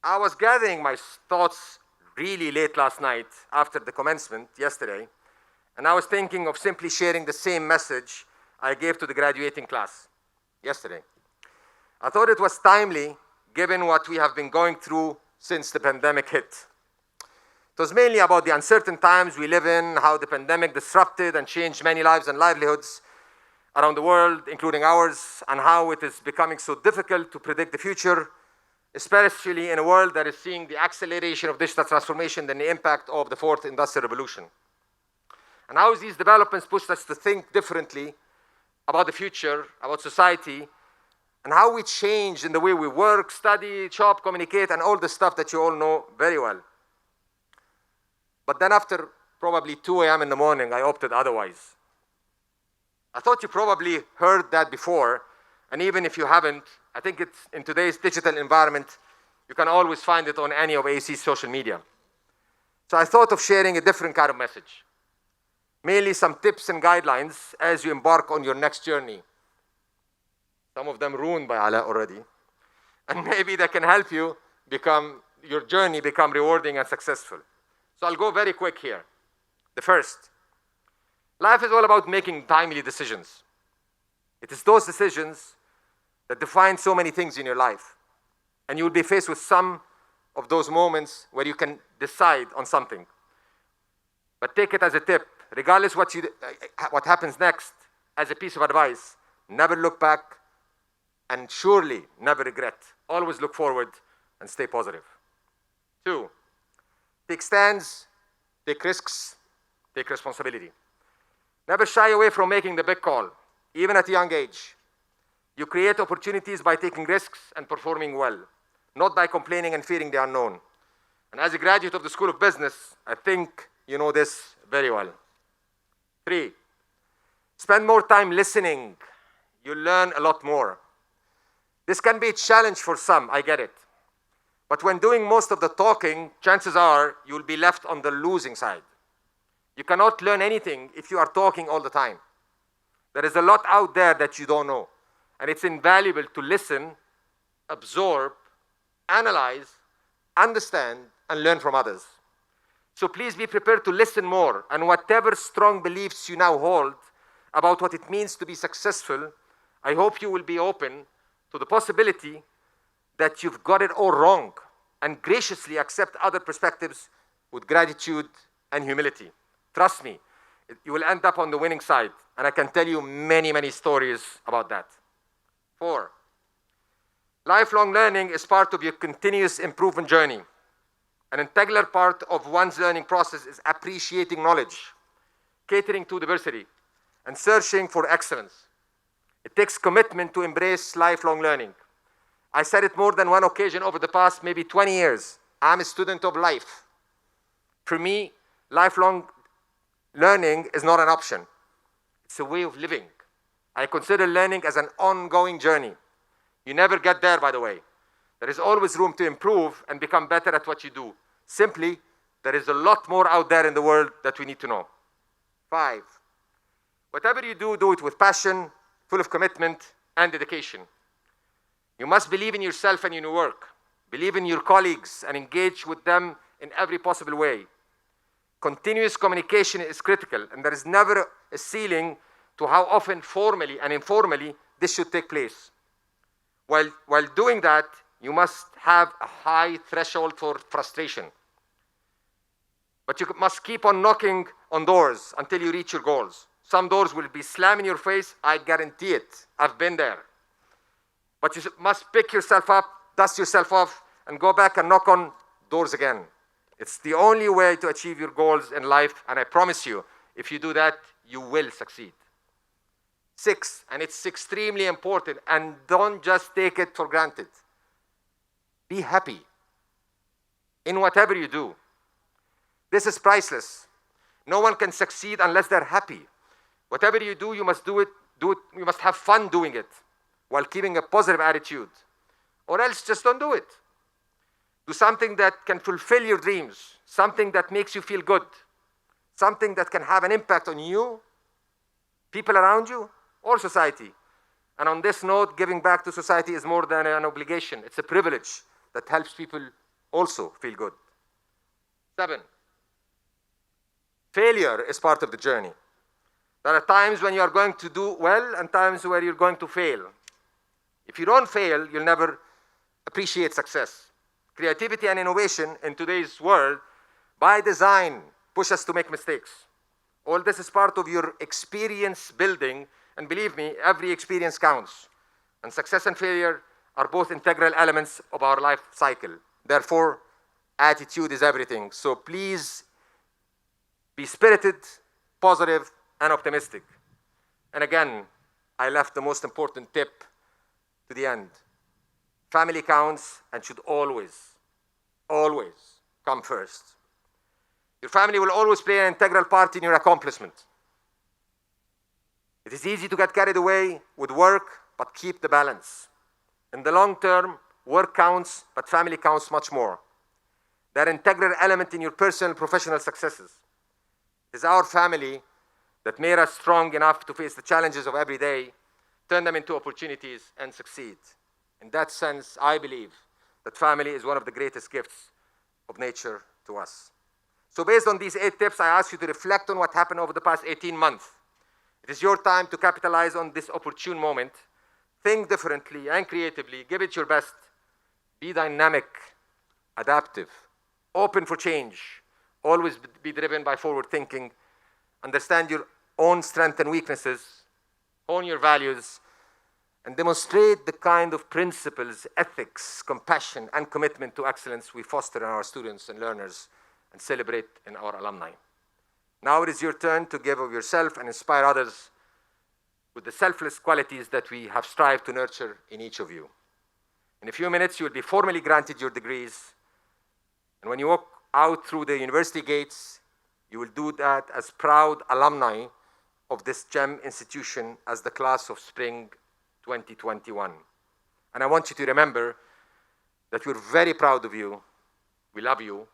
I was gathering my thoughts really late last night after the commencement yesterday, and I was thinking of simply sharing the same message I gave to the graduating class yesterday. I thought it was timely given what we have been going through since the pandemic hit. It was mainly about the uncertain times we live in, how the pandemic disrupted and changed many lives and livelihoods around the world, including ours, and how it is becoming so difficult to predict the future, especially in a world that is seeing the acceleration of digital transformation and the impact of the fourth industrial revolution. And how these developments pushed us to think differently about the future, about society, and how we changed in the way we work, study, shop, communicate, and all the stuff that you all know very well. But then after probably 2 a.m. in the morning, I opted otherwise. I thought you probably heard that before, and even if you haven't, I think it's in today's digital environment, you can always find it on any of AC's social media. So I thought of sharing a different kind of message. Mainly some tips and guidelines as you embark on your next journey. Some of them ruined by Ala already. And maybe that can help you your journey become rewarding and successful. So I'll go very quick here. The first, life is all about making timely decisions. It is those decisions that define so many things in your life. And you will be faced with some of those moments where you can decide on something. But take it as a tip, regardless what happens next, as a piece of advice, never look back and surely never regret. Always look forward and stay positive. 2, take stands, take risks, take responsibility. Never shy away from making the big call, even at a young age. You create opportunities by taking risks and performing well, not by complaining and fearing the unknown. And as a graduate of the School of Business, I think you know this very well. 3, spend more time listening. You'll learn a lot more. This can be a challenge for some, I get it. But when doing most of the talking, chances are you'll be left on the losing side. You cannot learn anything if you are talking all the time. There is a lot out there that you don't know. And it's invaluable to listen, absorb, analyze, understand, and learn from others. So please be prepared to listen more, and whatever strong beliefs you now hold about what it means to be successful, I hope you will be open to the possibility that you've got it all wrong and graciously accept other perspectives with gratitude and humility. Trust me, you will end up on the winning side, and I can tell you many, many stories about that. 4, lifelong learning is part of your continuous improvement journey. An integral part of one's learning process is appreciating knowledge, catering to diversity, and searching for excellence. It takes commitment to embrace lifelong learning. I said it more than one occasion over the past maybe 20 years. I'm a student of life. For me, lifelong learning is not an option. It's a way of living. I consider learning as an ongoing journey. You never get there, by the way. There is always room to improve and become better at what you do. Simply, there is a lot more out there in the world that we need to know. 5, whatever you do, do it with passion, full of commitment and dedication. You must believe in yourself and in your work. Believe in your colleagues and engage with them in every possible way. Continuous communication is critical, and there is never a ceiling to how often formally and informally this should take place. While doing that, you must have a high threshold for frustration. But you must keep on knocking on doors until you reach your goals. Some doors will be slammed in your face, I guarantee it. I've been there. But you must pick yourself up, dust yourself off, and go back and knock on doors again. It's the only way to achieve your goals in life, and I promise you, if you do that, you will succeed. 6, and it's extremely important, and don't just take it for granted. Be happy in whatever you do. This is priceless. No one can succeed unless they're happy. Whatever you do, you must do it, you must have fun doing it while keeping a positive attitude. Or else just don't do it. Do something that can fulfill your dreams, something that makes you feel good, something that can have an impact on you, people around you, or society. And on this note, giving back to society is more than an obligation. It's a privilege that helps people also feel good. 7, failure is part of the journey. There are times when you are going to do well and times where you're going to fail. If you don't fail, you'll never appreciate success. Creativity and innovation in today's world, by design, push us to make mistakes. All this is part of your experience building, and believe me, every experience counts. And success and failure are both integral elements of our life cycle. Therefore, attitude is everything. So please be spirited, positive, and optimistic. And again, I left the most important tip to the end. Family counts and should always, always come first. Your family will always play an integral part in your accomplishment. It is easy to get carried away with work, but keep the balance. In the long term, work counts, but family counts much more. They're an integral element in your personal and professional successes. It is our family that made us strong enough to face the challenges of every day, turn them into opportunities, and succeed. In that sense, I believe that family is one of the greatest gifts of nature to us. So based on these 8 tips, I ask you to reflect on what happened over the past 18 months. It is your time to capitalize on this opportune moment. Think differently and creatively. Give it your best. Be dynamic, adaptive, open for change. Always be driven by forward thinking. Understand your own strengths and weaknesses. Own your values. And demonstrate the kind of principles, ethics, compassion, and commitment to excellence we foster in our students and learners and celebrate in our alumni. Now it is your turn to give of yourself and inspire others with the selfless qualities that we have strived to nurture in each of you. In a few minutes, you will be formally granted your degrees. And when you walk out through the university gates, you will do that as proud alumni of this GEM institution as the class of spring 2021. And I want you to remember that we're very proud of you. We love you.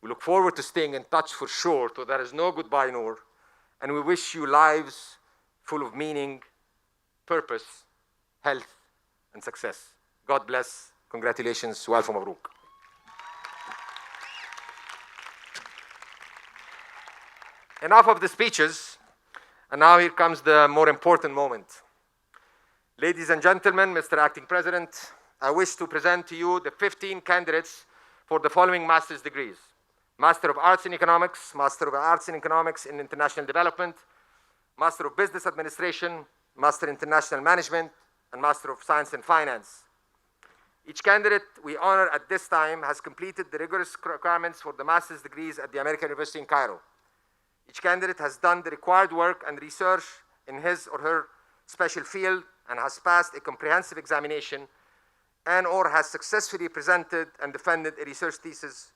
We look forward to staying in touch for sure, so there is no goodbye, Noor. And we wish you lives full of meaning, purpose, health, and success. God bless. Congratulations. Wa alf mabruk. Enough of the speeches, and now here comes the more important moment. Ladies and gentlemen, Mr. Acting President, I wish to present to you the 15 candidates for the following master's degrees. Master of Arts in Economics, Master of Arts in Economics in International Development, Master of Business Administration, Master in International Management, and Master of Science and Finance. Each candidate we honor at this time has completed the rigorous requirements for the master's degrees at the American University in Cairo. Each candidate has done the required work and research in his or her special field and has passed a comprehensive examination and or has successfully presented and defended a research thesis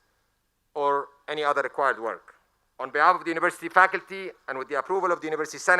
or any other required work. On behalf of the university faculty and with the approval of the University Senate,